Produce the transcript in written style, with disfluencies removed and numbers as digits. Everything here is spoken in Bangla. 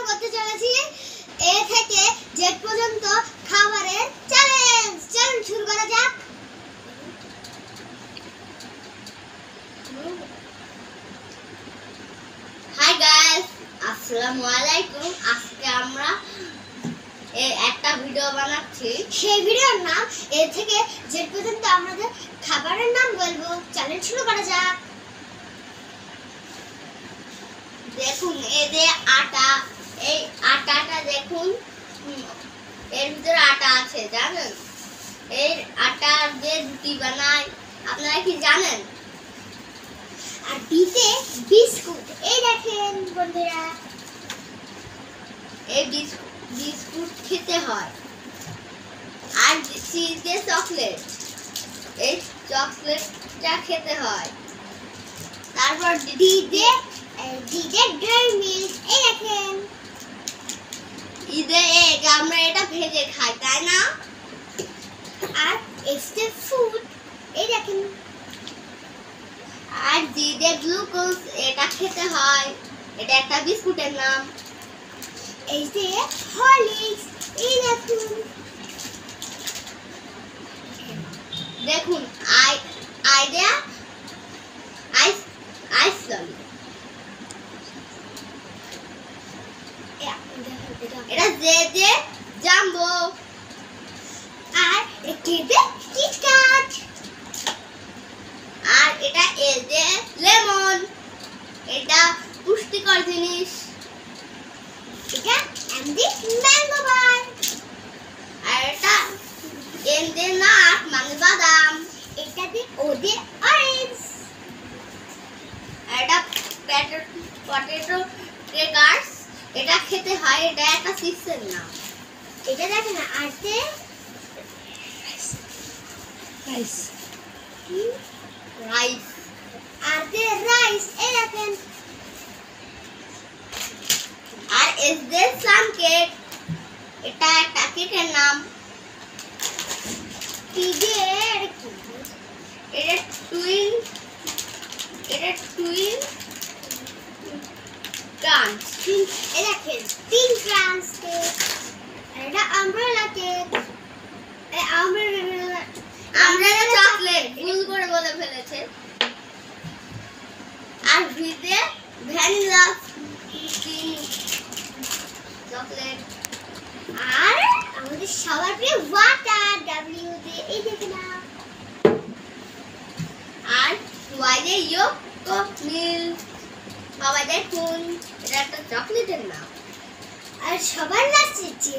আমরা করতে চলেছি এ থেকে জেড পর্যন্ত খাবারের চ্যালেঞ্জ। চলুন শুরু করা যাক। হাই গাইস, আসসালামু আলাইকুম। আজকে আমরা একটা ভিডিও বানাচ্ছি। সেই ভিডিওর নাম এ থেকে জেড পর্যন্ত আমাদের খাবারের নাম বলবো। চ্যালেঞ্জ শুরু করা যাক। দেখুন এই যে আটা, এই আটাটা দেখুন, এর ভিতরে আটা আছে জানেন? এর আটা দিয়ে রুটি বানায়, আপনারা কি জানেন? আর বিতে বিস্কুট, এই দেখেন বন্ধুরা, এই বিস্কুট খেতে হয়। আর সি দিয়ে চকলেট, এই চকলেটটা খেতে হয়। তারপর ডি দিয়ে ডেয়ারি মিল্ক, এই দেখেন। ঈদে এগ, আমরা এটা ভেজে খাই তাই না? আর এক্সট্রা ফুড, এই দেখেন। আর জিদে গ্লুকোজ, এটা খেতে হয়, এটা একটা বিস্কুটের নাম। এই যে হরলিক্স, এই দেখুন। দেখুন আইডিয়া আইসলন, এটা যে জাম্বো। আর এটা কিটক্যাট। আর এটা এ যে লেমন, এটা পুষ্টিকর জিনিস। এটা এমডি ম্যাঙ্গো বার। আর এটা এম দে নাট মানে বাদাম, এটা দি ও দে অরেঞ্জ। আর এটা পটেটো ক্র্যাকারস, এটা খেতে হয়, এটা একটা চিপসের নাম। এটা দেখেন না, আছে রাইস, রাইস আর যে রাইস, এই দেখেন। আর এস দে সান কেক, এটা একটা কেকের নাম। টিজের এটা টুইন ক্রাঞ্চ, এই দেখেন তিন ক্রাঞ্চ কেক। এটা আমব্রেলা কেক, এই আমব্রেলা চকলেট ভুল করে বলে ফেলেছে। আর ভিতরে ভ্যানিলা চকলেট। আর আমাদের সবার প্রিয় ওয়াটার, ডাব্লিউ দে, এই দেখেন না। আর ওয়াই দে ইয়োগো মিল্ক, বাবা দেখুন, এটা একটা চকলেটের নাম। আর সবার লাস্টে যে